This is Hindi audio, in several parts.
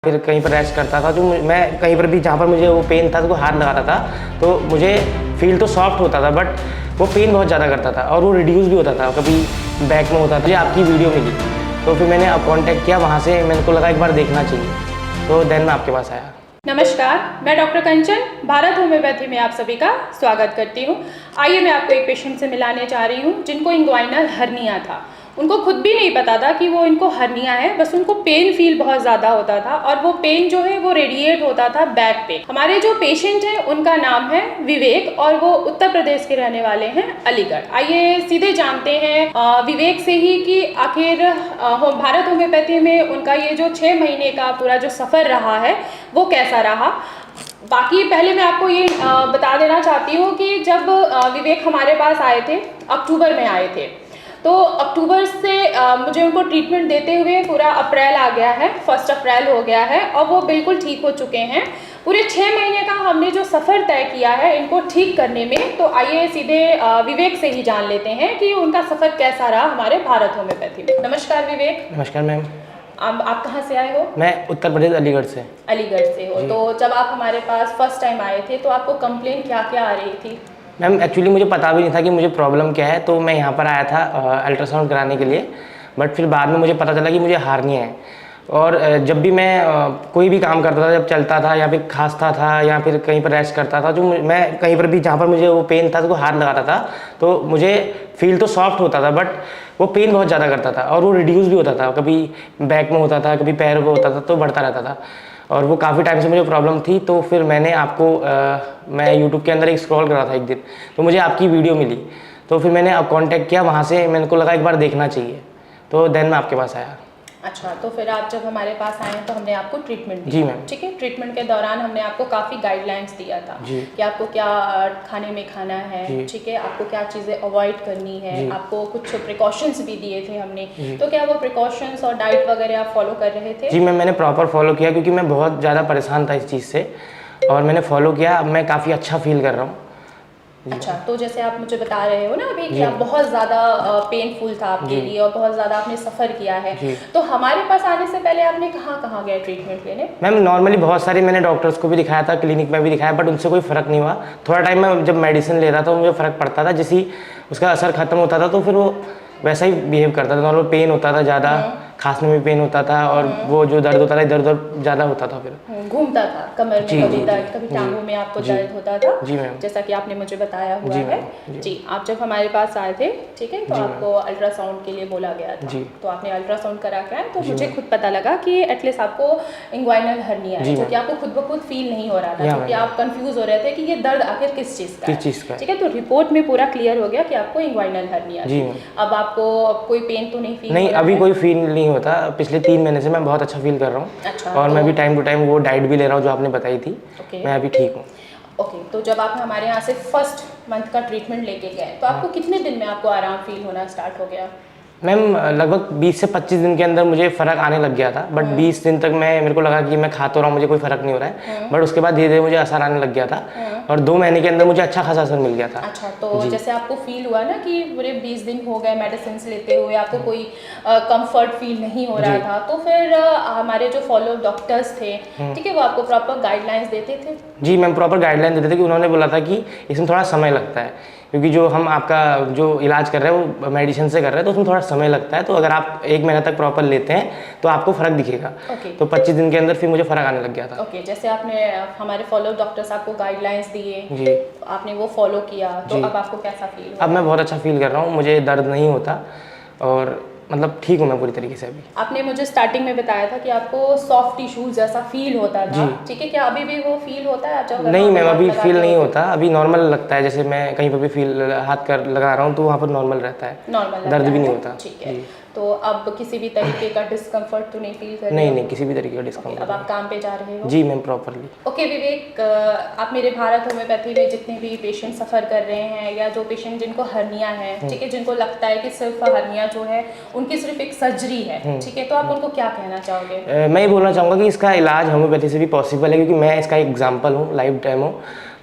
फिर कहीं पर रेस्ट करता था, जो मैं कहीं पर भी जहाँ पर मुझे वो पेन था तो हाथ लगाता था तो मुझे फील तो सॉफ्ट होता था, बट वो पेन बहुत ज़्यादा करता था और वो रिड्यूस भी होता था, कभी बैक में होता था। मुझे आपकी वीडियो मिली तो फिर मैंने अब कॉन्टैक्ट किया, वहाँ से मेरे को लगा एक बार देखना चाहिए, तो देन मैं आपके पास आया। नमस्कार, मैं डॉक्टर कंचन भारत होम्योपैथी में आप सभी का स्वागत करती हूँ। आइए मैं आपको एक पेशेंट से मिलाने जा रही हूँ जिनको इंग्वाइनल हर्निया था। उनको खुद भी नहीं पता था कि वो इनको हर्निया है, बस उनको पेन फील बहुत ज़्यादा होता था और वो पेन जो है वो रेडिएट होता था बैक पे। हमारे जो पेशेंट हैं उनका नाम है विवेक और वो उत्तर प्रदेश के रहने वाले हैं, अलीगढ़। आइए सीधे जानते हैं विवेक से ही कि आखिर भारत होम्योपैथी में उनका ये जो 6 महीने का पूरा जो सफ़र रहा है वो कैसा रहा। बाकी पहले मैं आपको ये बता देना चाहती हूँ कि जब विवेक हमारे पास आए थे, अक्टूबर में आए थे, तो अक्टूबर से मुझे उनको ट्रीटमेंट देते हुए पूरा अप्रैल आ गया है, 1 अप्रैल हो गया है और वो बिल्कुल ठीक हो चुके हैं। पूरे 6 महीने का हमने जो सफ़र तय किया है इनको ठीक करने में, तो आइए सीधे विवेक से ही जान लेते हैं कि उनका सफ़र कैसा रहा हमारे भारत होम्योपैथी में। नमस्कार विवेक। नमस्कार मैम। आप कहाँ से आए हो? मैं उत्तर प्रदेश अलीगढ़ से। अलीगढ़ से हो, तो जब आप हमारे पास फर्स्ट टाइम आए थे तो आपको कंप्लेन क्या क्या आ रही थी? मैम एक्चुअली मुझे पता भी नहीं था कि मुझे प्रॉब्लम क्या है, तो मैं यहाँ पर आया था अल्ट्रासाउंड कराने के लिए, बट फिर बाद में मुझे पता चला कि मुझे हार्निया है। और जब भी मैं कोई भी काम करता था, जब चलता था या फिर खांसता था या फिर कहीं पर रेस्ट करता था, जो मैं कहीं पर भी जहाँ पर मुझे वो पेन था तो हाथ लगाता था तो मुझे फील तो सॉफ्ट होता था, बट वो पेन बहुत ज़्यादा करता था और वो रिड्यूस भी होता था, कभी बैक में होता था, कभी पैर में होता था, तो बढ़ता रहता था और वो काफ़ी टाइम से मुझे प्रॉब्लम थी। तो फिर मैंने आपको मैं यूट्यूब के अंदर एक स्क्रॉल कर रहा था एक दिन, तो मुझे आपकी वीडियो मिली, तो फिर मैंने अब कांटेक्ट किया, वहाँ से मेरे को लगा एक बार देखना चाहिए, तो देन मैं आपके पास आया। अच्छा, तो फिर आप जब हमारे पास आए तो हमने आपको ट्रीटमेंट दिया। जी मैम। ठीक है, ट्रीटमेंट के दौरान हमने आपको काफ़ी गाइडलाइंस दिया था कि आपको क्या खाने में खाना है, ठीक है, आपको क्या चीज़ें अवॉइड करनी है, आपको कुछ प्रिकॉशंस भी दिए थे हमने, तो क्या वो प्रिकॉशंस और डाइट वगैरह आप फॉलो कर रहे थे? जी मैम, मैंने प्रॉपर फॉलो किया क्योंकि मैं बहुत ज़्यादा परेशान था इस चीज़ से और मैंने फॉलो किया, अब मैं काफ़ी अच्छा फील कर रहा हूँ। अच्छा, तो जैसे आप मुझे बता रहे हो ना अभी कि आप बहुत ज़्यादा पेनफुल था आपके लिए और बहुत ज़्यादा आपने सफ़र किया है, तो हमारे पास आने से पहले आपने कहाँ कहाँ गए ट्रीटमेंट लेने? मैम नॉर्मली बहुत सारी मैंने डॉक्टर्स को भी दिखाया था, क्लिनिक में भी दिखाया, बट उनसे कोई फ़र्क नहीं हुआ। थोड़ा टाइम में जब मेडिसिन ले रहा था मुझे फ़र्क पड़ता था, जैसे ही उसका असर ख़त्म होता था तो फिर वो वैसा ही बिहेव करता था। नॉर्मल पेन होता था ज़्यादा, खांसने में पेन होता था और वो जो दर्द होता था इधर उधर ज़्यादा होता था, फिर घूमता था कमर में, कभी दर्द, कभी टांगों में आपको दर्द होता था। जी मैम। जैसा कि आपने मुझे बताया हुआ है। जी, आप जब हमारे पास आए थे, ठीक है, तो आपको अल्ट्रासाउंड के लिए बोला गया था, तो आपने अल्ट्रासाउंड करा के आए, तो मुझे खुद पता लगा कि एटलीस्ट आपको इंग्वाइनल हर्निया है, जो कि आपको खुद ब खुद फील नहीं हो रहा था, क्योंकि आप कंफ्यूज हो रहे थे कि ये दर्द आखिर किस चीज़ का है। ठीक है, तो रिपोर्ट में पूरा क्लियर हो गया कि आपको इंग्वाइनल हर्निया है। अब आपको कोई पेन तो नहीं फील? नहीं, अभी कोई फील नहीं होता। पिछले 3 महीने से मैं बहुत अच्छा फील कर रहा हूँ। अच्छा, और मैं भी टाइम टू टाइम वो डाइट भी ले रहा हूँ जो आपने बताई थी। मैं अभी ठीक हूँ। ओके, तो जब आप हमारे यहाँ से फर्स्ट मंथ का ट्रीटमेंट लेके गए तो आपको कितने दिन में आपको आराम फील होना स्टार्ट हो गया? मैम लगभग 20 से 25 दिन के अंदर मुझे फ़र्क आने लग गया था, बट 20 दिन तक मेरे को लगा कि मैं खा तो रहा हूँ, मुझे कोई फ़र्क नहीं हो रहा है, बट उसके बाद धीरे धीरे मुझे असर आने लग गया था और 2 महीने के अंदर मुझे अच्छा खासा असर मिल गया था। अच्छा, तो जैसे आपको फील हुआ ना कि पूरे 20 दिन हो गए मेडिसिन लेते हुए, आपको कोई कंफर्ट फील नहीं हो रहा था, तो फिर हमारे जो फॉलो डॉक्टर्स थे, ठीक है, वो आपको प्रॉपर गाइडलाइंस देते थे? जी मैम, प्रॉपर गाइडलाइन देते थे कि उन्होंने बोला था कि इसमें थोड़ा समय लगता है, क्योंकि जो हम आपका जो इलाज कर रहे हैं वो मेडिसिन से कर रहे हैं, तो उसमें थोड़ा समय लगता है, तो अगर आप 1 महीना तक प्रॉपर लेते हैं तो आपको फ़र्क दिखेगा। तो 25 दिन के अंदर फिर मुझे फ़र्क आने लग गया था। ओके, जैसे आपने हमारे फॉलो डॉक्टर्स आपको गाइडलाइंस दिए, आपने वो फॉलो किया, तो अब आपको कैसा फील हो? अब मैं बहुत अच्छा फील कर रहा हूँ, मुझे दर्द नहीं होता और मतलब ठीक हूँ मैं पूरी तरीके से अभी। आपने मुझे स्टार्टिंग में बताया था कि आपको सॉफ्ट टिश्यूज जैसा फील होता था, ठीक है, क्या अभी भी वो फील होता है? जब नहीं मैम, अभी फील नहीं होता, अभी नॉर्मल लगता है, जैसे मैं कहीं पर भी फील हाथ कर लगा रहा हूँ तो वहाँ पर नॉर्मल रहता है, नॉर्मल दर्द भी नहीं होता। ठीक है, तो अब किसी भी तरीके का डिस्कम्फर्ट तो नहीं फील कर रहे? नहीं, किसी भी तरीके का डिस्कम्फर्ट। अब आप काम पे जा रहे हो? जी मैम, प्रॉपरली। ओके विवेक, आप मेरे भारत होम्योपैथी में जितने भी पेशेंट सफ़र कर रहे हैं या जो पेशेंट जिनको हर्निया है, ठीक है, जिनको लगता है कि सिर्फ हर्निया जो है उनकी सिर्फ एक सर्जरी है, ठीक है, तो आप उनको क्या कहना चाहोगे? मैं ये बोलना चाहूँगा कि इसका इलाज होम्योपैथी से भी पॉसिबल है, क्योंकि मैं इसका एग्जाम्पल हूँ, लाइव डेमो।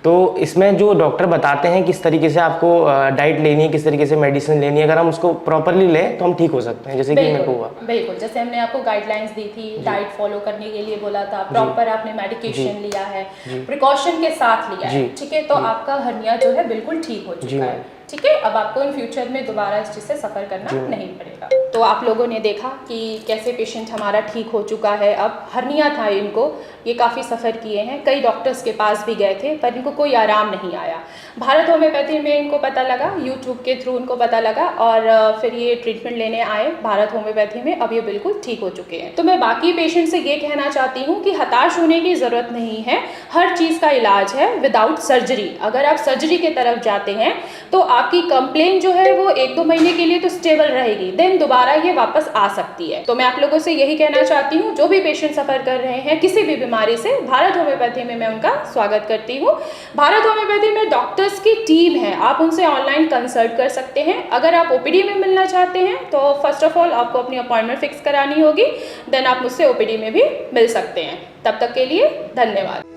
तो इसमें जो डॉक्टर बताते हैं किस तरीके से आपको डाइट लेनी है, किस तरीके से मेडिसिन लेनी है, अगर हम उसको प्रॉपरली लें तो हम ठीक हो सकते हैं, जैसे कि मेरे को हुआ। बिल्कुल, जैसे हमने आपको गाइडलाइंस दी थी, डाइट फॉलो करने के लिए बोला था, प्रॉपर आपने मेडिकेशन लिया है, प्रिकॉशन के साथ लिया है, ठीक है, तो आपका हर्निया जो है बिल्कुल ठीक हो चुका है, ठीक है। अब आपको इन फ्यूचर में दोबारा इस चीज़ से सफ़र करना नहीं पड़ेगा। तो आप लोगों ने देखा कि कैसे पेशेंट हमारा ठीक हो चुका है। अब हर्निया था इनको, ये काफ़ी सफ़र किए हैं, कई डॉक्टर्स के पास भी गए थे पर इनको कोई आराम नहीं आया। भारत होम्योपैथी में इनको पता लगा, यूट्यूब के थ्रू उनको पता लगा और फिर ये ट्रीटमेंट लेने आए भारत होम्योपैथी में। अब ये बिल्कुल ठीक हो चुके हैं। तो मैं बाकी पेशेंट से ये कहना चाहती हूँ कि हताश होने की ज़रूरत नहीं है, हर चीज़ का इलाज है विदाउट सर्जरी। अगर आप सर्जरी की तरफ जाते हैं तो आपकी कंप्लेन जो है वो 1-2 महीने के लिए तो स्टेबल रहेगी, देन दोबारा ये वापस आ सकती है। तो मैं आप लोगों से यही कहना चाहती हूँ, जो भी पेशेंट सफ़र कर रहे हैं किसी भी बीमारी से, भारत होम्योपैथी में मैं उनका स्वागत करती हूँ। भारत होम्योपैथी में डॉक्टर्स की टीम है, आप उनसे ऑनलाइन कंसल्ट कर सकते हैं। अगर आप ओपीडी में मिलना चाहते हैं तो फर्स्ट ऑफ ऑल आपको अपनी अपॉइंटमेंट फिक्स करानी होगी, देन आप मुझसे ओपीडी में भी मिल सकते हैं। तब तक के लिए धन्यवाद।